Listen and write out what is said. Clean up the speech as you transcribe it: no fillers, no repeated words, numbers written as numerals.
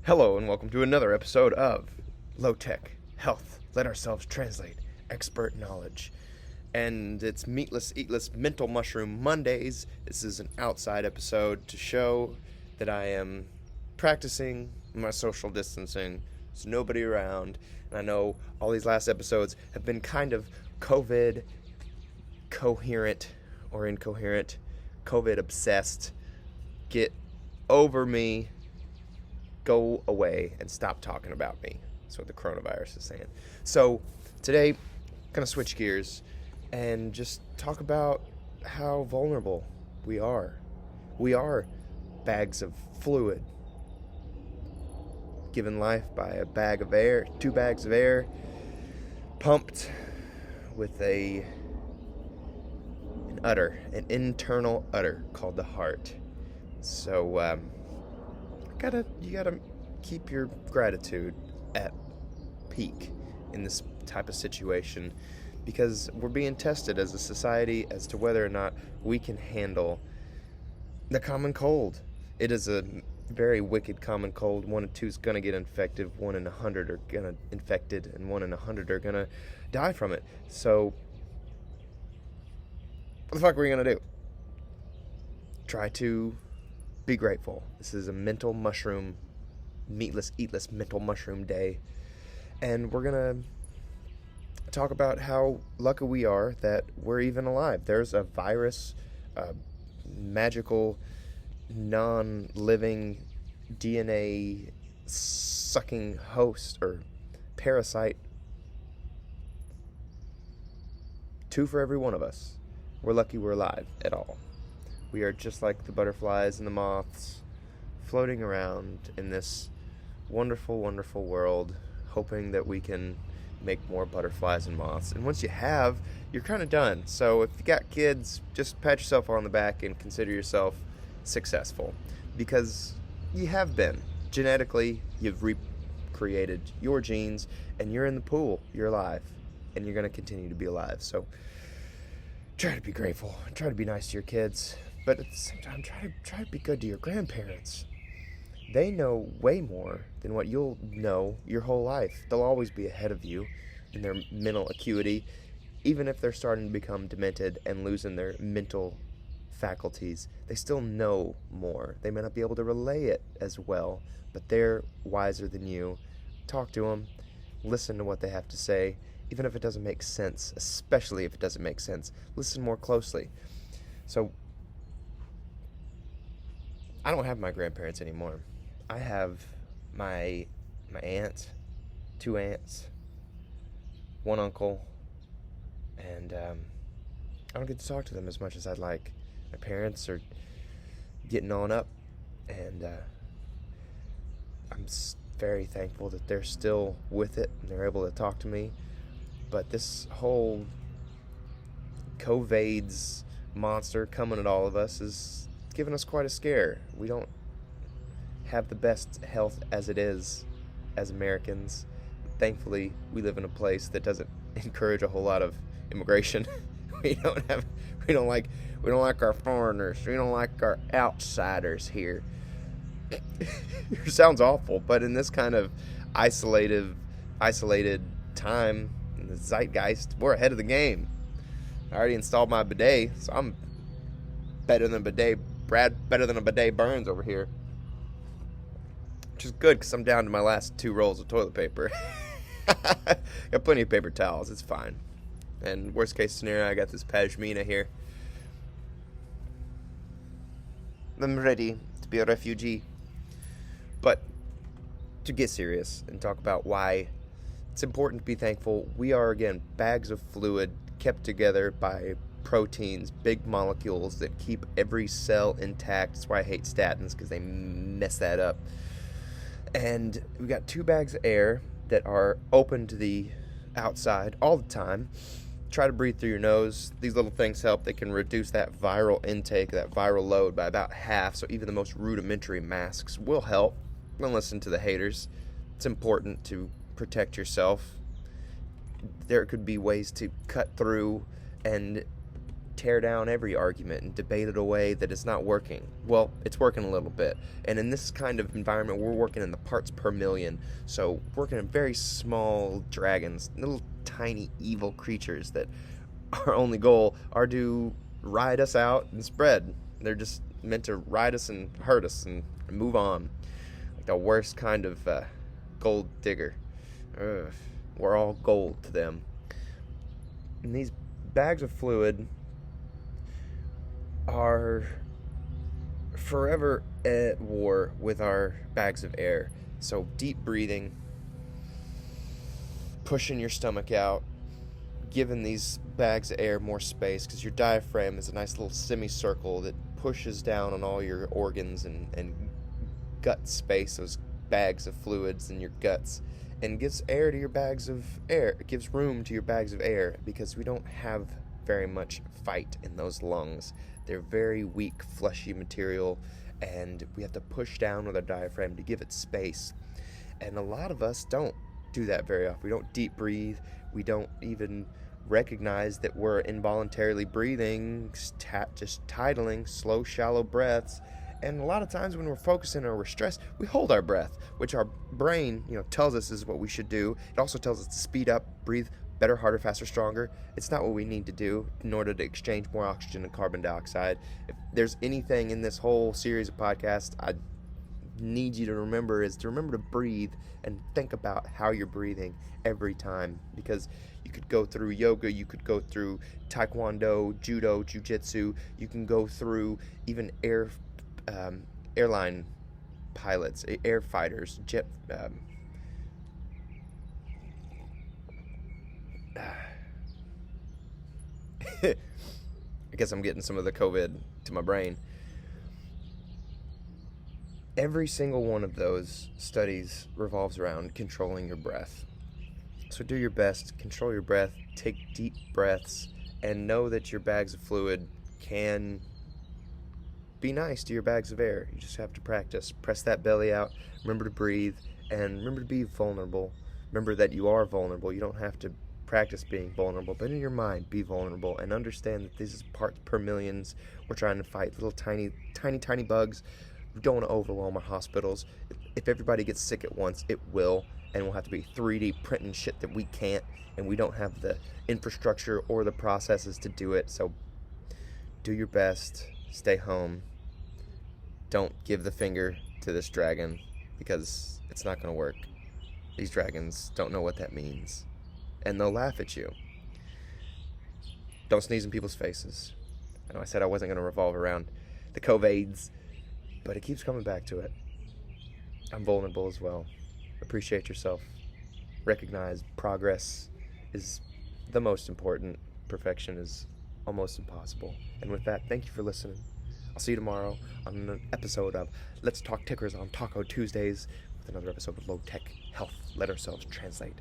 Hello and welcome to another episode of Lotek Health. Let ourselves translate expert knowledge. And it's Meatless, Eatless Mental Mushroom Mondays. This is an outside episode to show that I am practicing my social distancing. There's nobody around. And I know all these last episodes have been kind of COVID coherent or incoherent, COVID obsessed. Get over me. Go away and stop talking about me. That's what the coronavirus is saying. So today, I'm going to switch gears and just talk about how vulnerable we are. We are bags of fluid given life by a bag of air, 2 bags of air, pumped with an internal udder called the heart. So, you gotta keep your gratitude at peak in this type of situation, because we're being tested as a society as to whether or not we can handle the common cold. It is a very wicked common cold. 1 in 2 is gonna get infected, 1 in 100 are gonna infected, and 1 in 100 are gonna die from it. So what the fuck are we gonna do? Try to be grateful. This is a mental mushroom, meatless, eatless mental mushroom day. And we're going to talk about how lucky we are that we're even alive. There's a virus, a magical, non-living, DNA sucking host or parasite. 2 for every one of us. We're lucky we're alive at all. We are just like the butterflies and the moths, floating around in this wonderful, wonderful world, hoping that we can make more butterflies and moths. And once you have, you're kind of done. So if you got kids, just pat yourself on the back and consider yourself successful, because you have been. Genetically, you've recreated your genes, and you're in the pool. You're alive, and you're going to continue to be alive. So try to be grateful. Try to be nice to your kids. But at the same time, try to be good to your grandparents. They know way more than what you'll know your whole life. They'll always be ahead of you in their mental acuity, even if they're starting to become demented and losing their mental faculties. They still know more. They may not be able to relay it as well, but they're wiser than you. Talk to them. Listen to what they have to say, even if it doesn't make sense, especially if it doesn't make sense. Listen more closely. So I don't have my grandparents anymore. I have my aunt, 2 aunts, 1 uncle, and I don't get to talk to them as much as I'd like. My parents are getting on up, and I'm very thankful that they're still with it and they're able to talk to me. But this whole COVID's monster coming at all of us is given us quite a scare. We don't have the best health as it is as Americans. Thankfully, we live in a place that doesn't encourage a whole lot of immigration. we don't like our foreigners. We don't like our outsiders here. It sounds awful, but in this kind of isolated time in the zeitgeist, we're ahead of the game. I already installed my bidet, so I'm better than a bidet Burns over here. Which is good, because I'm down to my last 2 rolls of toilet paper. Got plenty of paper towels, it's fine. And worst case scenario, I got this pashmina here. I'm ready to be a refugee. But to get serious and talk about why it's important to be thankful, we are, again, bags of fluid kept together by proteins, big molecules that keep every cell intact. That's why I hate statins, because they mess that up. And we got 2 bags of air that are open to the outside all the time. Try to breathe through your nose. These little things help. They can reduce that viral intake, that viral load by about half. So even the most rudimentary masks will help. Don't listen to the haters. It's important to protect yourself. There could be ways to cut through and tear down every argument and debate it away that it's not working. Well, it's working a little bit. And in this kind of environment, we're working in the parts per million. So working in very small dragons, little tiny evil creatures that our only goal are to ride us out and spread. They're just meant to ride us and hurt us and move on. Like the worst kind of gold digger. Ugh. We're all gold to them. And these bags of fluid are forever at war with our bags of air. So deep breathing, pushing your stomach out, giving these bags of air more space, because your diaphragm is a nice little semicircle that pushes down on all your organs and gut space, those bags of fluids in your guts, and gives air to your bags of air. It gives room to your bags of air, because we don't have very much fight in those lungs. They're very weak, fleshy material, and we have to push down with our diaphragm to give it space. And a lot of us don't do that very often. We don't deep breathe. We don't even recognize that we're involuntarily breathing, just titling, slow, shallow breaths. And a lot of times when we're focusing or we're stressed, we hold our breath, which our brain, tells us is what we should do. It also tells us to speed up, breathe better, harder, faster, stronger. It's not what we need to do in order to exchange more oxygen and carbon dioxide. If there's anything in this whole series of podcasts I need you to remember, is to remember to breathe and think about how you're breathing every time. Because you could go through yoga, you could go through taekwondo, judo, jiu-jitsu, you can go through even airline pilots, air fighters, jet I guess I'm getting some of the COVID to my brain. Every single one of those studies revolves around controlling your breath. So do your best, control your breath, take deep breaths, and know that your bags of fluid can be nice to your bags of air. You just have to practice. Press that belly out, remember to breathe, and remember to be vulnerable. Remember that you are vulnerable. You don't have to practice being vulnerable, but in your mind, be vulnerable, and understand that this is parts per millions. We're trying to fight little tiny bugs. We don't want to overwhelm our hospitals. If everybody gets sick at once, it will, and we'll have to be 3D printing shit that we can't, and we don't have the infrastructure or the processes to do it. So do your best, stay home, don't give the finger to this dragon, because it's not going to work. These dragons don't know what that means, and they'll laugh at you. Don't sneeze in people's faces. I know I said I wasn't going to revolve around the COVIDs, but it keeps coming back to it. I'm vulnerable as well. Appreciate yourself. Recognize progress is the most important. Perfection is almost impossible. And with that, thank you for listening. I'll see you tomorrow on an episode of Let's Talk Tickers on Taco Tuesdays with another episode of Lotek Health. Let ourselves translate